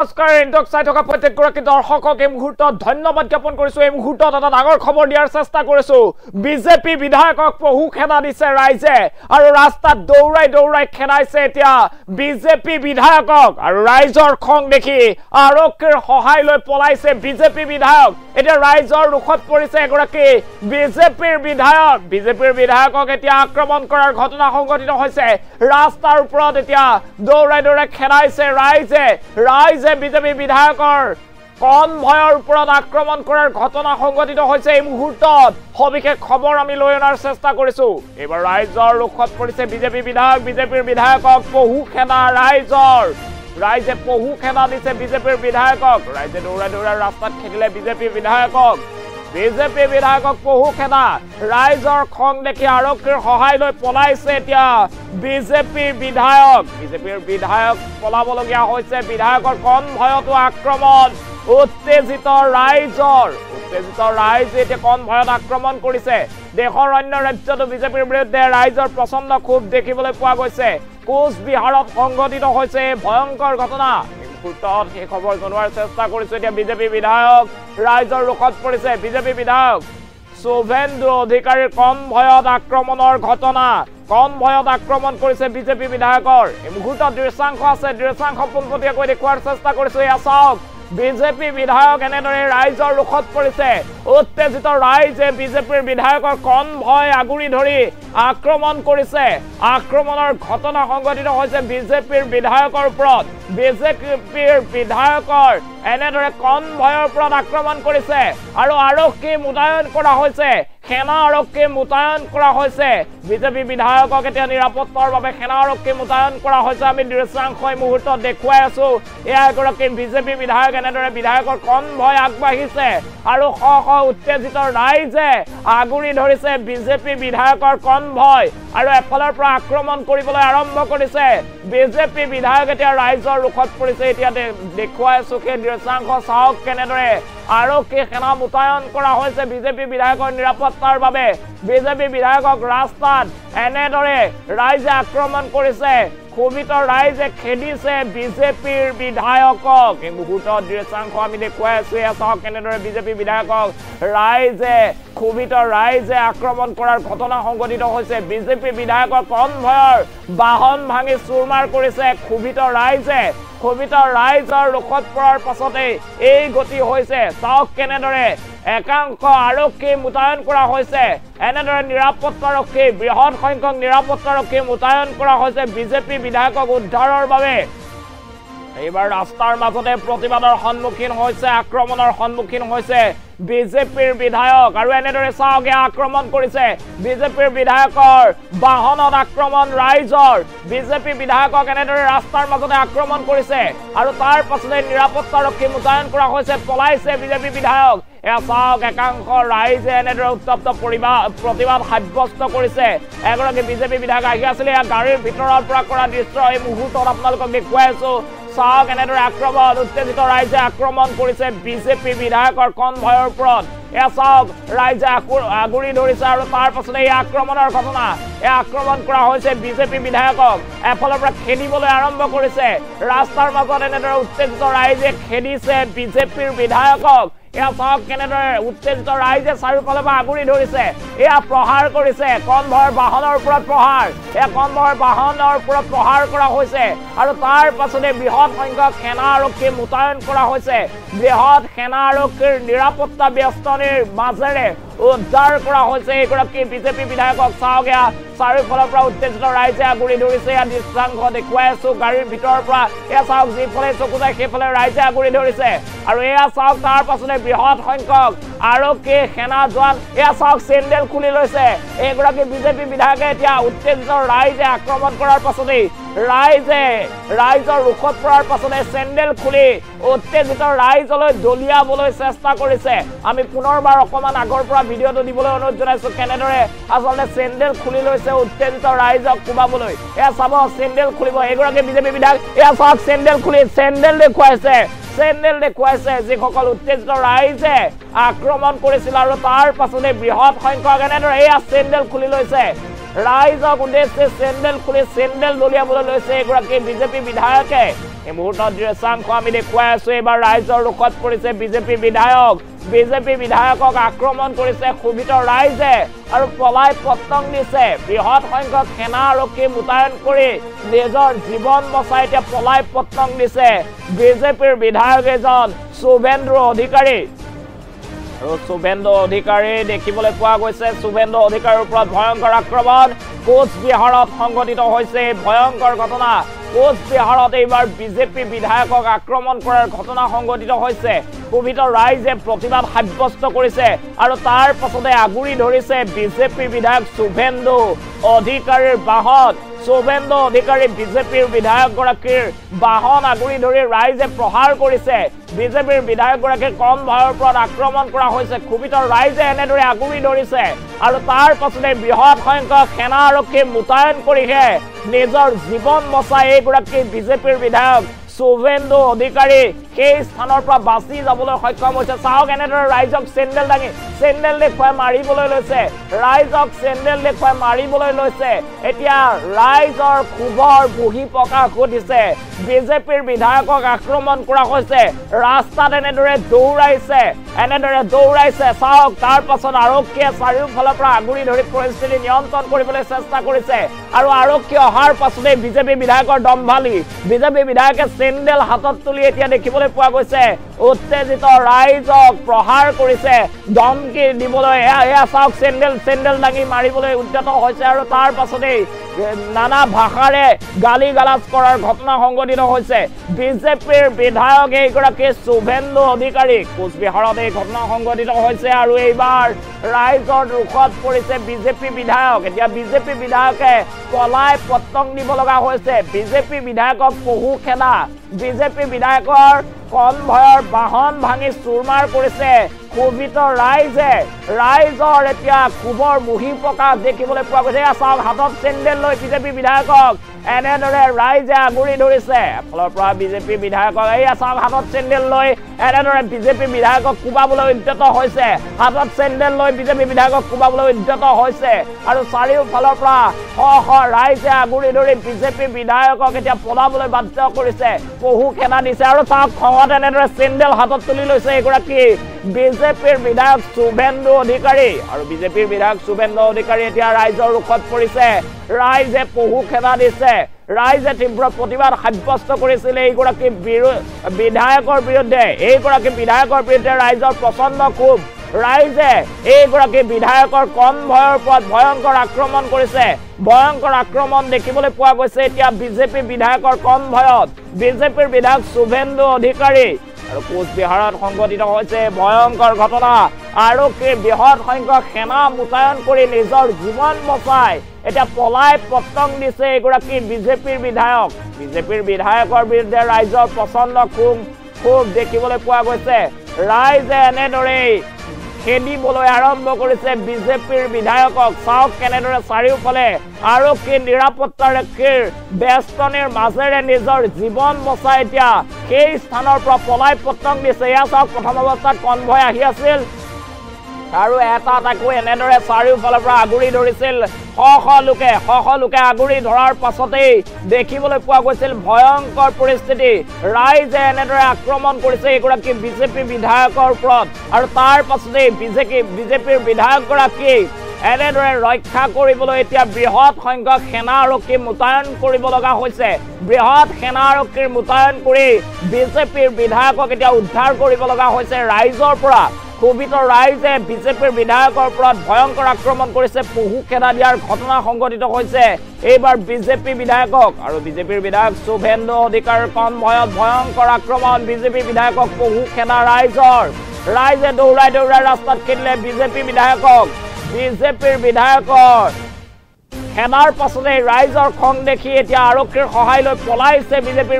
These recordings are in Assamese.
নমস্কাৰ ইণ্ডক চাই থকা প্ৰত্যেকগৰাকী দৰ্শকক এই মুহূৰ্তত ধন্যবাদ জ্ঞাপন কৰিছো। এই মুহূৰ্তত এটা ডাঙৰ খবৰ দিয়াৰ চেষ্টা কৰিছো। বিজেপি বিধায়কক পহু খেদা দিছে ৰাইজে আৰু ৰাস্তাত দৌৰাই খেদাইছে এতিয়া বিজেপি বিধায়কক আৰু ৰাইজৰ খং দেখি আৰক্ষীৰ সহায় লৈ পলাইছে বিজেপি বিধায়ক। এতিয়া ৰাইজৰ ৰুখত পৰিছে এগৰাকী বিজেপিৰ বিধায়কক এতিয়া আক্ৰমণ কৰাৰ ঘটনা সংঘটিত হৈছে। ৰাস্তাৰ ওপৰত এতিয়া দৌৰাই খেদাইছে ৰাইজে বিজেপি বিধায়কৰ কনভয়ৰ ওপৰত আক্ৰমণ কৰাৰ ঘটনা সংঘটিত হৈছে। এই মুহূৰ্তত সবিশেষ খবৰ আমি লৈ অনাৰ চেষ্টা কৰিছো। এইবাৰ ৰাইজৰ ৰুখত পৰিছে বিজেপি বিজেপিৰ বিধায়কক পহু খেদা ৰাইজে পহু খেদা দিছে বিজেপিৰ বিধায়কক। ৰাইজে দৌৰাই ৰাস্তাত খেদিলে বিজেপি বিধায়কক পহু খেদা। ৰাইজৰ খং দেখি আৰক্ষীৰ সহায় লৈ পলাইছে এতিয়া বিজেপিৰ বিধায়ক পলাবলগীয়া হৈছে। বিধায়কৰ কনভয়তো আক্ৰমণ। উত্তেজিত ৰাইজে এতিয়া কনভয়ত আক্ৰমণ কৰিছে। দেশৰ অন্য ৰাজ্যতো বিজেপিৰ বিৰুদ্ধে ৰাইজৰ প্ৰচণ্ড ক্ষোভ দেখিবলৈ পোৱা গৈছে। কোচবিহাৰত সংঘটিত হৈছে ভয়ংকৰ ঘটনা। সেই খবৰ জনোৱাৰ চেষ্টা কৰিছো। এতিয়া বিজেপি বিধায়ক ৰাইজৰ ৰুখত পৰিছে। বিজেপি বিধায়ক শুভেন্দু অধিকাৰীৰ কনভয়ত আক্ৰমণ কৰিছে বিজেপি বিধায়কৰ। এই মুহূৰ্তত দৃশ্যাংশ আছে, দৃশ্যাংশ পোনপটীয়াকৈ দেখুৱাৰ চেষ্টা কৰিছো। এয়া চাওক, বিজেপি বিধায়ক এনেদৰে ৰাইজৰ ৰুখত পৰিছে। উত্তেজিত ৰাইজে বিজেপিৰ বিধায়কৰ কনভয় আগুৰি ধৰি আক্ৰমণ কৰিছে। আক্ৰমণৰ ঘটনা সংঘটিত হৈছে বিজেপিৰ বিধায়কৰ ওপৰত। বিজেপিৰ বিধায়কৰ এনেদৰে কনভয়ৰ ওপৰত আক্ৰমণ কৰিছে আৰু আৰক্ষী মোতায়েন কৰা হৈছে। সেনা আৰক্ষী মোতায়েন কৰা হৈছে। বিজেপি বিধায়কক এতিয়া নিৰাপত্তাৰ বাবে সেনা আৰক্ষী মোতায়েন কৰা হৈছে। আমি দৃশ্যাংশ এই মুহূৰ্তত দেখুৱাই আছো। এয়া এগৰাকী বিজেপি বিধায়ক এনেদৰে বিধায়কৰ কনভয় আগবাঢ়িছে আৰু উত্তেজিত ৰাইজে আগুৰি ধৰিছে বিজেপি বিধায়কৰ কনভয় আৰু এফালৰ পৰা আক্ৰমণ কৰিবলৈ আৰম্ভ কৰিছে বিজেপি বিধায়ক। এতিয়া ৰাইজৰ ৰুখত পৰিছে। এতিয়া দেখুৱাই আছো সেই দৃশ্যাংশ চাওক, কেনেদৰে আৰক্ষী সেনা মোতায়েন কৰা হৈছে বিজেপি বিধায়কৰ নিৰাপত্তাৰ বাবে। বিজেপি বিধায়কক ৰাস্তাত এনেদৰে ৰাইজে আক্ৰমণ কৰিছে। ক্ষোভিত ৰাইজে খেদিছে বিজেপিৰ বিধায়কক। এই মুহূৰ্তত দৃশ্যাংশ আমি দেখুৱাই আছো। এয়া চাওক, কেনেদৰে বিজেপি বিধায়কক ক্ষোভিত ৰাইজে আক্ৰমণ কৰাৰ ঘটনা সংঘটিত হৈছে। বিজেপি বিধায়কৰ কনভয়ৰ বাহন ভাঙি চুৰমাৰ কৰিছে ক্ষোভিত ৰাইজৰ ৰুখত পৰাৰ পাছতেই এই গতি হৈছে। চাওক, কেনেদৰে একাংশ আৰক্ষী মোতায়েন কৰা হৈছে। এনেদৰে নিৰাপত্তাৰক্ষী, বৃহৎ সংখ্যক নিৰাপত্তাৰক্ষী মোতায়েন কৰা হৈছে বিজেপি বিধায়কক উদ্ধাৰৰ বাবে। এইবাৰ ৰাস্তাৰ মাজতে প্ৰতিবাদৰ সন্মুখীন হৈছে, আক্ৰমণৰ সন্মুখীন হৈছে বিজেপিৰ বিধায়ক। আৰু এনেদৰে চাওক, আক্ৰমণ কৰিছে বিজেপিৰ বিধায়কৰ বাহনত আক্ৰমণ ৰাইজৰ। বিজেপি বিধায়কক এনেদৰে ৰাস্তাৰ মাজতে আক্ৰমণ কৰিছে আৰু তাৰ পাছতে নিৰাপত্তাৰক্ষী মোতায়েন কৰা হৈছে। পলাইছে বিজেপি বিধায়ক। এয়া চাওক, একাংশ ৰাইজে এনেদৰে উত্তপ্ত প্ৰতিবাদ সাব্যস্ত কৰিছে। এগৰাকী বিজেপি বিধায়ক আহি আছিলে। এয়া গাড়ীৰ ভিতৰৰ পৰা কৰা দৃশ্য এই মুহূৰ্তত আপোনালোকক দেখুৱাই আছো। চাওক, এনেদৰে আক্ৰমণ। উত্তেজিত ৰাইজে আক্ৰমণ কৰিছে বিজেপি বিধায়কৰ কনভয়ৰ ওপৰত। এয়া চাওক, ৰাইজে আগুৰি ধৰিছে আৰু তাৰ পাছতে এই আক্ৰমণৰ ঘটনা। আক্ৰমণ কৰা হৈছে বিজেপি বিধায়কক। এফালৰ পৰা খেদিবলৈ আৰম্ভ কৰিছে। ৰাস্তাৰ মাজত এনেদৰে উত্তেজিত ৰাইজে খেদিছে বিজেপিৰ বিধায়কক। এয়া চাওক, কেনেদৰে উত্তেজিত ৰাইজে চাৰিওফালৰ পৰা আগুৰি ধৰিছে। এয়া প্ৰহাৰ কৰিছে কনভয়ৰ বাহনৰ ওপৰত প্ৰহাৰ। কনভয়ৰ বাহনৰ ওপৰত প্ৰহাৰ কৰা হৈছে আৰু তাৰ পাছতে বৃহৎ সংখ্যক সেনা আৰক্ষী মোতায়েন কৰা হৈছে। বৃহৎ সেনা আৰক্ষীৰ নিৰাপত্তা ব্যস্তনিৰ মাজেৰে উদ্ধাৰ কৰা হৈছে এইগৰাকী বিজেপি বিধায়কক। চাওক, চাৰিওফালৰ পৰা উত্তেজিত ৰাইজে আগুৰি ধৰিছে। এয়া দৃশ্যাংশ দেখুৱাই আছো গাড়ীৰ ভিতৰৰ পৰা। এয়া চাওক, যিফালে চকু যায় সেইফালে ৰাইজে আগুৰি ধৰিছে আৰু এয়া চাওক, তাৰ পাছতে বৃহৎ সংখ্যক আৰক্ষী সেনা জোৱান। এয়া চাওক, চেণ্ডেল খুলি লৈছে এইগৰাকী বিজেপি বিধায়কে। এতিয়া উত্তেজিত ৰাইজে আক্ৰমণ কৰাৰ পাছতেই ৰাইজৰ ৰুখত পৰাৰ পাছতে চেণ্ডেল খুলি উত্তেজিত ৰাইজলৈ দলিয়াবলৈ চেষ্টা কৰিছে। আমি পুনৰবাৰ অকণমান আগৰ পৰা ভিডিঅ'টো দিবলৈ অনুৰোধ জনাইছো, কেনেদৰে আচলতে চেণ্ডেল খুলি লৈছে উত্তেজিত ৰাইজক কোবাবলৈ। এয়া চাব, চেণ্ডেল খুলিব এইগৰাকী বিজেপি বিধায়ক। এয়া চাওক, চেণ্ডেল খুলি চেণ্ডেল দেখুৱাইছে যিসকল উত্তেজিত ৰাইজে আক্ৰমণ কৰিছিল আৰু তাৰ পাছতে বৃহৎ সংখ্যক এনেদৰে এয়া চেণ্ডেল খুলি লৈছে। ৰাইজক উদ্দেশ্যে চেণ্ডেল খুলি চেণ্ডেল দলিয়াবলৈ লৈছে এগৰাকী বিজেপি বিধায়কে। এই মুহূৰ্তত দৃশ্যাংশ আমি দেখুৱাই আছো এবাৰ ৰাইজৰ ৰুখত পৰিছে বিজেপি বিধায়কক আক্ৰমণ কৰিছে ক্ষোভিত ৰাইজে আৰু পলাই পত্তং দিছে বৃহৎ সংখ্যক সেনা আৰক্ষী মোতায়েন কৰি নিজৰ জীৱন বচাই এতিয়া পলাই পত্তং দিছে বিজেপিৰ বিধায়ক এজন শুভেন্দু অধিকাৰী আৰু শুভেন্দু অধিকাৰী দেখিবলৈ পোৱা গৈছে শুভেন্দু অধিকাৰীৰ ওপৰত ভয়ংকৰ আক্ৰমণ কোচবিহাৰত সংঘটিত হৈছে ভয়ংকৰ ঘটনা কোচবিহাৰত এইবাৰ বিজেপি বিধায়কক আক্ৰমণ কৰাৰ ঘটনা সংঘটিত হৈছে ক্ষোভিত ৰাইজে প্ৰতিবাদ সাব্যস্ত কৰিছে আৰু তাৰ পাছতে আগুৰি ধৰিছে বিজেপি বিধায়ক শুভেন্দু অধিকাৰীৰ বাহন শুভেন্দু অধিকাৰী বিজেপিৰ বিধায়কগৰাকীৰ বাহন আগুৰি ধৰি ৰাইজে প্ৰহাৰ কৰিছে বিজেপিৰ বিধায়কগৰাকীৰ কনভয়ৰ ওপৰত আক্ৰমণ কৰা হৈছে ক্ষোভিত ৰাইজে এনেদৰে আগুৰি ধৰিছে আৰু তাৰ পাছতে বৃহৎ সংখ্যক সেনা আৰক্ষী মোতায়েন কৰিহে নিজৰ জীৱন বচাই এইগৰাকী বিজেপিৰ বিধায়ক শুভেন্দু অধিকাৰী সেই স্থানৰ পৰা বাছি যাবলৈ সক্ষম হৈছে চাওক এনেদৰে ৰাইজক চেণ্ডেল দেখুৱাই মাৰিবলৈ লৈছে এতিয়া ৰাইজৰ ক্ষোভৰ বহি প্ৰকাশ ঘটিছে বিজেপিৰ বিধায়কক আক্ৰমণ কৰা হৈছে ৰাস্তাত এনেদৰে দৌৰাইছে চাওক তাৰ পাছত আৰক্ষীয়ে চাৰিওফালৰ পৰা আগুৰি ধৰি পৰিস্থিতি নিয়ন্ত্ৰণ কৰিবলৈ চেষ্টা কৰিছে আৰু আৰক্ষী অহাৰ পাছতে বিজেপি বিধায়কৰ দম্ভালি বিজেপি বিধায়কে চেণ্ডেল হাতত তুলি এতিয়া দেখিবলৈ পোৱা গৈছে উত্তেজিত ৰাইজক প্ৰহাৰ কৰিছে ধমকি দিবলৈ এয়া চাওক চেণ্ডেল দাঙি মাৰিবলৈ উদ্যত হৈছে আৰু তাৰ পাছতেই নানা ভাষাৰে গালি গালাজ কৰাৰ ঘটনা সংঘটিত হৈছে বিজেপিৰ বিধায়ক এইগৰাকী শুভেন্দু অধিকাৰী কোচবিহাৰত এই ঘটনা সংঘটিত হৈছে আৰু এইবাৰ ৰাইজৰ ৰুখত পৰিছে বিজেপি বিধায়ক এতিয়া বিজেপি বিধায়কে পলাই পত্তং দিব লগা হৈছে বিজেপি বিধায়কক পহু খেদা বিজেপি বিধায়কৰ কনভয়ৰ বাহন ভাঙি চুৰমাৰ কৰিছে ক্ষোভিত ৰাইজৰ এতিয়া ক্ষোভৰ বহি প্ৰকাশ দেখিবলৈ পোৱা গৈছে চাওক হাতত চেণ্ডেল লৈ বিজেপি বিধায়কক এনেদৰে ৰাইজে আগুৰি ধৰিছে এফালৰ পৰা বিজেপি বিধায়কক এয়া চাওক হাতত চেণ্ডেল লৈ এনেদৰে বিজেপি বিধায়কক কোবাবলৈ উদ্যত হৈছে আৰু চাৰিওফালৰ পৰা ৰাইজে আগুৰি ধৰি বিজেপি বিধায়কক এতিয়া পলাবলৈ বাধ্য কৰিছে পহু খেদা দিছে আৰু চাওক খঙত এনেদৰে চেণ্ডেল হাতত তুলি লৈছে এগৰাকী বিজেপিৰ বিধায়ক শুভেন্দু অধিকাৰী আৰু বিজেপিৰ বিধায়ক শুভেন্দু অধিকাৰী এতিয়া ৰাইজৰ ৰুখত পৰিছে ৰাইজে পহু খেদা দিছে ৰাইজে তীব্ৰ প্ৰতিবাদ সাব্যস্ত কৰিছিল এইগৰাকী বিধায়কৰ বিৰুদ্ধে ৰাইজৰ প্ৰচণ্ড ক্ষোভ ৰাইজে এইগৰাকী বিধায়কৰ কনভয়ৰ ওপৰত ভয়ংকৰ আক্ৰমণ কৰিছে ভয়ংকৰ আক্ৰমণ দেখিবলৈ পোৱা গৈছে এতিয়া বিজেপি বিধায়কৰ কনভয়ত বিজেপিৰ বিধায়ক শুভেন্দু অধিকাৰী আৰু কোচবিহাৰত সংঘটিত হৈছে ভয়ংকৰ ঘটনা আৰক্ষীৰ বৃহৎ সংখ্যক সেনা মোতায়েন কৰি নিজৰ জীৱন বচাই এতিয়া পলাই পত্তং দিছে এগৰাকী বিজেপিৰ বিধায়কৰ বিৰুদ্ধে ৰাইজৰ প্ৰচণ্ড ক্ষোভ দেখিবলৈ পোৱা গৈছে ৰাইজে এনেদৰেই খেদিবলৈ আৰম্ভ কৰিছে বিজেপিৰ বিধায়কক চাওক কেনেদৰে চাৰিওফালে আৰক্ষীৰ নিৰাপত্তাৰক্ষীৰ বেষ্টনীৰ মাজেৰে নিজৰ জীৱন বচাই এতিয়া সেই স্থানৰ পৰা পলাই পত্তং দিছে এয়া চাওক প্ৰথম অৱস্থাত কনভয় আহি আছিল আৰু এটাকৈ এনেদৰে চাৰিওফালৰ পৰা আগুৰি ধৰিছিল শ লোকে আগুৰি ধৰাৰ পাছতেই দেখিবলৈ পোৱা গৈছিল ভয়ংকৰ পৰিস্থিতি ৰাইজে এনেদৰে আক্ৰমণ কৰিছে এগৰাকী বিজেপি বিধায়কৰ ওপৰত আৰু তাৰ পাছতেই বিজেপিৰ বিধায়কগৰাকী এনেদৰে ৰক্ষা কৰিবলৈ এতিয়া বৃহৎ সংখ্যক সেনা আৰক্ষী মোতায়েন কৰিব লগা হৈছে বৃহৎ সেনা আৰক্ষীৰ মোতায়েন কৰি বিজেপিৰ বিধায়কক এতিয়া উদ্ধাৰ কৰিব লগা হৈছে ৰাইজৰ পৰা ক্ষোভিত ৰাইজে বিজেপিৰ বিধায়কৰ ওপৰত ভয়ংকৰ আক্ৰমণ কৰিছে পহু খেদা দিয়াৰ ঘটনা সংঘটিত হৈছে এইবাৰ বিজেপি বিধায়কক আৰু বিজেপিৰ বিধায়ক শুভেন্দু অধিকাৰীৰ কনভয়ত ভয়ংকৰ আক্ৰমণ বিজেপি বিধায়কক পহু খেদা ৰাইজে দৌৰাই ৰাস্তাত খেদিলে বিজেপিৰ বিধায়কৰ খেদাৰ পাছতে ৰাইজৰ খং দেখি এতিয়া আৰক্ষীৰ সহায় লৈ পলাইছে বিজেপিৰ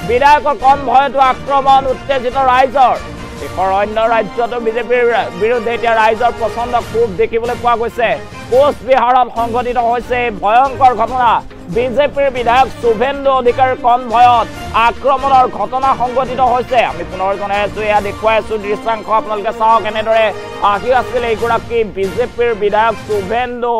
বিধায়কৰ কনভয়তো আক্ৰমণ উত্তেজিত ৰাইজৰ দেশৰ অন্য ৰাজ্যতো বিজেপিৰ বিৰুদ্ধে এতিয়া ৰাইজৰ প্ৰচণ্ড ক্ষোভ দেখিবলৈ পোৱা গৈছে কোচবিহাৰত সংঘটিত হৈছে ভয়ংকৰ ঘটনা বিজেপিৰ বিধায়ক শুভেন্দু অধিকাৰীৰ কনভয়ত আক্ৰমণৰ ঘটনা সংঘটিত হৈছে আমি পুনৰ জনাই আছো এয়া দেখুৱাই আছো দৃশ্যাংশ আপোনালোকে চাওক এনেদৰে আহি আছিল এইগৰাকী বিজেপিৰ বিধায়ক শুভেন্দু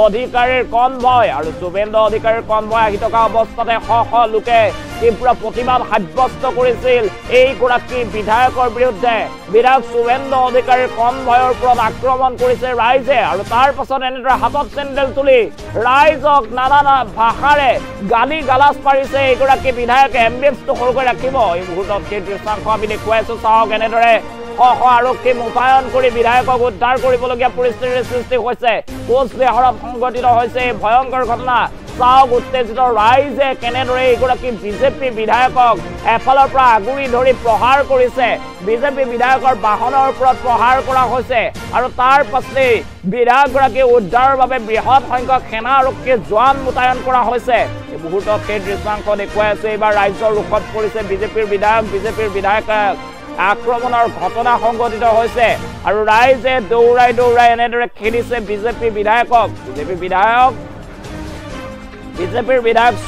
অধিকাৰীৰ কনভয় আৰু শুভেন্দু অধিকাৰীৰ কনভয় আহি থকা অৱস্থাতে শ লোকে তীব্ৰ প্ৰতিবাদ সাব্যস্ত কৰিছিল এইগৰাকী বিধায়কৰ বিৰুদ্ধে বিধায়ক শুভেন্দু অধিকাৰীৰ কনভয়ৰ ওপৰত আক্ৰমণ কৰিছে ৰাইজে আৰু তাৰ পাছত এনেদৰে হাতত চেণ্ডেল তুলি ৰাইজক নানা ভাষাৰে গালি গালাজ পাৰিছে এইগৰাকী বিধায়কে এম্বিয়েন্সটো সৰুকৈ ৰাখিব এই মুহূৰ্তত সেই দৃশ্যাংশ আমি দেখুৱাইছো চাওক এনেদৰে আৰক্ষী মোতায়েন কৰি বিধায়কক উদ্ধাৰ কৰিবলগীয়া পৰিস্থিতিৰ সৃষ্টি হৈছে কোচবিহাৰত সংঘটিত হৈছে ভয়ংকৰ ঘটনা চাওক উত্তেজিত ৰাইজে কেনেদৰে এইগৰাকী বিজেপি বিধায়কক এফালৰ পৰা আগুৰি ধৰি প্ৰহাৰ কৰিছে বিজেপি বিধায়কৰ বাহনৰ ওপৰত প্ৰহাৰ কৰা হৈছে আৰু তাৰ পাছতে বিধায়কগৰাকী উদ্ধাৰৰ বাবে বৃহৎ সংখ্যক সেনা আৰক্ষী জোৱান মোতায়েন কৰা হৈছে এই মুহূৰ্তত সেই দৃশ্যাংশ দেখুৱাই আছে এইবাৰ ৰাজ্যৰ ৰোষত পৰিছে বিজেপিৰ বিধায়ক আক্ৰমণৰ ঘটনা সংঘটিত হৈছে আৰু ৰাইজে দৌৰাই দৌৰাই এনেদৰে খেলিছে বিজেপিৰ বিধায়ক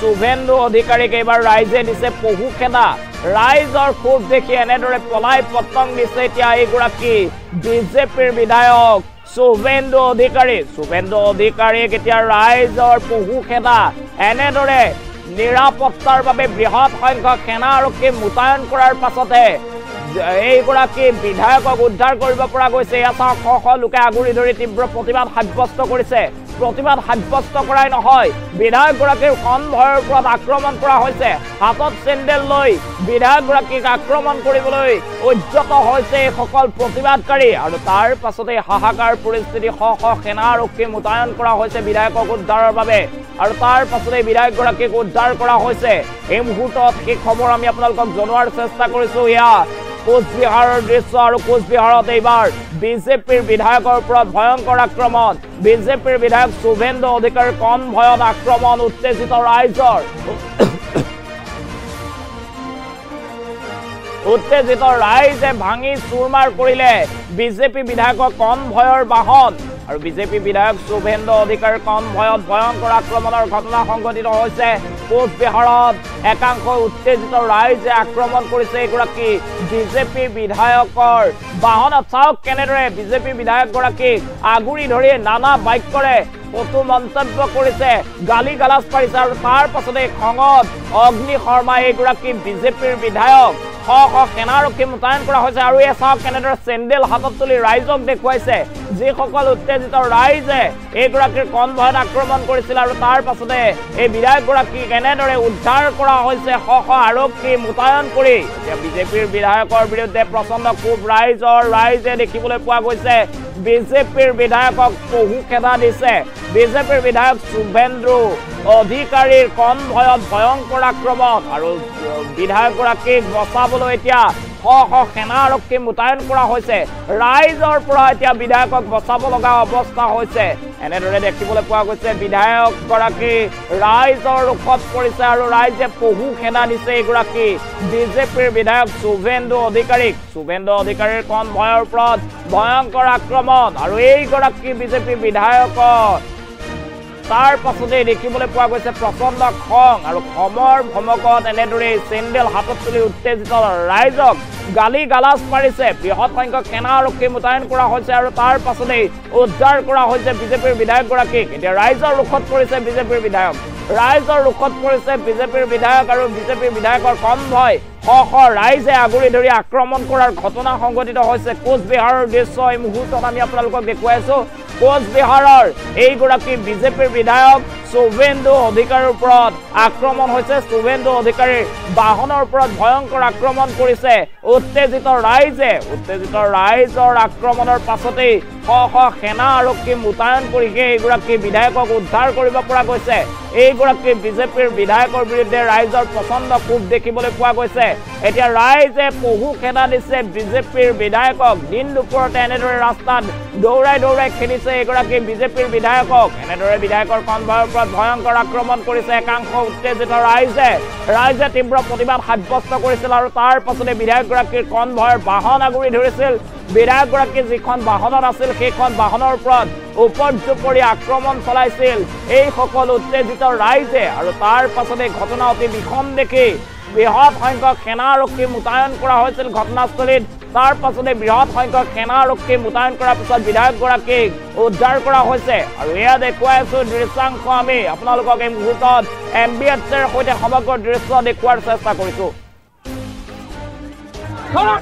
শুভেন্দু অধিকাৰীক এইবাৰ ৰাইজে দিছে পহু খেদা ৰাইজৰ ক্ষোভ দেখি এনেদৰে পলাই পতং দিছে এতিয়া এইগৰাকী বিজেপিৰ বিধায়ক শুভেন্দু অধিকাৰীক এতিয়া ৰাইজৰ পহু খেদা এনেদৰে নিৰাপত্তাৰ বাবে বৃহৎ সংখ্যক সেনা আৰক্ষী মোতায়েন কৰাৰ পাছতে এইগৰাকী বিধায়কক উদ্ধাৰ কৰিব পৰা গৈছে এয়া চাওক শ লোকে আগুৰি ধৰি তীব্ৰ প্ৰতিবাদ সাব্যস্ত কৰিছে প্ৰতিবাদ সাব্যস্ত কৰাই নহয় বিধায়কগৰাকীৰ কনভয়ৰ ওপৰত আক্ৰমণ কৰা হৈছে হাতত চেণ্ডেল লৈ বিধায়কগৰাকীক আক্ৰমণ কৰিবলৈ উদ্যত হৈছে এইসকল প্ৰতিবাদকাৰী আৰু তাৰ পাছতে হাহাকাৰ পৰিস্থিতি শ সেনা আৰক্ষী মোতায়েন কৰা হৈছে বিধায়কক উদ্ধাৰৰ বাবে আৰু তাৰ পাছতে বিধায়কগৰাকীক উদ্ধাৰ কৰা হৈছে এই মুহূৰ্তত সেই খবৰ আমি আপোনালোকক জনোৱাৰ চেষ্টা কৰিছো এয়া কোচবিহাৰৰ দৃশ্য আৰু কোচবিহাৰত এইবাৰ বিজেপিৰ বিধায়কৰ ওপৰত ভয়ংকৰ আক্ৰমণ বিজেপিৰ বিধায়ক শুভেন্দু অধিকাৰীৰ কনভয়ত আক্ৰমণ উত্তেজিত ৰাইজে ভাঙি চুৰমাৰ কৰিলে বিজেপি বিধায়কৰ কনভয়ৰ বাহন আৰু বিজেপি বিধায়ক শুভেন্দু অধিকাৰীৰ কনভয়ত ভয়ংকৰ আক্ৰমণৰ ঘটনা সংঘটিত হৈছে কোচবিহাৰত একাংশ উত্তেজিত ৰাইজে আক্ৰমণ কৰিছে এইগৰাকী বিজেপি বিধায়কৰ বাহনত চাওক কেনেদৰে বিজেপি বিধায়কগৰাকীক আগুৰি ধৰি নানা বাক্যৰে কটু মন্তব্য কৰিছে গালি গালাজ পাৰিছে আৰু তাৰ পাছতে খঙত অগ্নি শৰ্মা এইগৰাকী বিজেপিৰ বিধায়ক সেনা আৰক্ষী মোতায়েন কৰা হৈছে আৰু এই চাওক কেনেদৰে চেণ্ডেল হাতত তুলি ৰাইজক দেখুৱাইছে যিসকল উত্তেজিত ৰাইজে এইগৰাকীৰ কনভয়ত আক্ৰমণ কৰিছিল আৰু তাৰ পাছতে এই বিধায়কগৰাকীক এনেদৰে উদ্ধাৰ কৰা হৈছে আৰক্ষী মোতায়েন কৰি এতিয়া বিজেপিৰ বিধায়কৰ বিৰুদ্ধে প্ৰচণ্ড ক্ষোভ ৰাইজে দেখিবলৈ পোৱা গৈছে বিজেপিৰ বিধায়কক পহু খেদা দিছে বিজেপিৰ বিধায়ক শুভেন্দু অধিকাৰীৰ কনভয়ত ভয়ংকৰ আক্ৰমণ আৰু বিধায়কগৰাকীক বচাবলৈ এতিয়া সেনা আৰক্ষী মোতায়েন কৰা হৈছে ৰাইজৰ পৰা এতিয়া বিধায়কক বচাব লগা অৱস্থা হৈছে এনেদৰে দেখিবলৈ পোৱা গৈছে বিধায়কগৰাকী ৰাইজৰ ৰোষত পৰিছে আৰু ৰাইজে পহু খেদা দিছে এইগৰাকী বিজেপিৰ বিধায়ক শুভেন্দু অধিকাৰীৰ কনভয়ৰ ওপৰত ভয়ংকৰ আক্ৰমণ আৰু এইগৰাকী বিজেপি বিধায়কৰ তাৰ পাছতে দেখিবলৈ পোৱা গৈছে প্ৰচণ্ড খং আৰু খমৰ ভমকত এনেদৰে চেণ্ডেল হাতত তুলি উত্তেজিত ৰাইজক গালি গালাজ পাৰিছে বৃহৎ সংখ্যক সেনা আৰক্ষী মোতায়েন কৰা হৈছে আৰু তাৰ পাছতে উদ্ধাৰ কৰা হৈছে বিজেপিৰ বিধায়কগৰাকীক এতিয়া ৰাইজৰ ৰোষত পৰিছে বিজেপিৰ বিধায়ক আৰু বিজেপিৰ বিধায়কৰ কনভয় ৰাইজে আগুৰি ধৰি আক্ৰমণ কৰাৰ ঘটনা সংঘটিত হৈছে কোচবিহাৰৰ দৃশ্য এই মুহূৰ্তত আমি আপোনালোকক দেখুৱাইছো কোচবিহাৰৰ এইগৰাকী বিজেপিৰ বিধায়ক শুভেন্দু অধিকাৰীৰ ওপৰত আক্ৰমণ হৈছে শুভেন্দু অধিকাৰীৰ বাহনৰ ওপৰত ভয়ংকৰ আক্ৰমণ কৰিছে উত্তেজিত ৰাইজৰ আক্ৰমণৰ পাছতেই সেনা আৰক্ষী মোতায়েন কৰি এইগৰাকী বিধায়কক উদ্ধাৰ কৰিব পৰা গৈছে এইগৰাকী বিজেপিৰ বিধায়কৰ বিৰুদ্ধে ৰাইজৰ প্ৰচণ্ড ক্ষোভ দেখিবলৈ পোৱা গৈছে এতিয়া ৰাইজে পহু খেদা দিছে বিজেপিৰ বিধায়কক দিন দুপৰতে এনেদৰে ৰাস্তাত দৌৰাই খেলিছে এইগৰাকী বিজেপিৰ বিধায়কক এনেদৰে বিধায়কৰ কনভয়ৰ ওপৰত ভয়ংকৰ আক্ৰমণ কৰিছে একাংশ উত্তেজিত ৰাইজে তীব্ৰ প্ৰতিবাদ সাব্যস্ত কৰিছিল আৰু তাৰ পাছতে বিধায়কগৰাকীৰ কনভয়ৰ বাহন আগুৰি ধৰিছিল বিধায়কগৰাকী যিখন বাহনত আছিল সেইখন বাহনৰ ওপৰত উপৰ্যুপৰি আক্ৰমণ চলাইছিল এইসকল উত্তেজিত ৰাইজে আৰু তাৰ পাছতে ঘটনা অতি বিষম দেখি বৃহৎ সংখ্যক সেনা আৰক্ষী মোতায়েন কৰা হৈছিল ঘটনাস্থলীত তাৰ পাছতে বৃহৎ সংখ্যক সেনা আৰক্ষী মোতায়েন কৰাৰ পিছত বিধায়কগৰাকীক উদ্ধাৰ কৰা হৈছে আৰু এয়া দেখুৱাই আছো দৃশ্যাংশ আমি আপোনালোকক এই মুহূৰ্তত MBHৰ সৈতে সমগ্ৰ দৃশ্য দেখুৱাৰ চেষ্টা কৰিছো চলো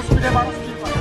সুবিধা মানুষ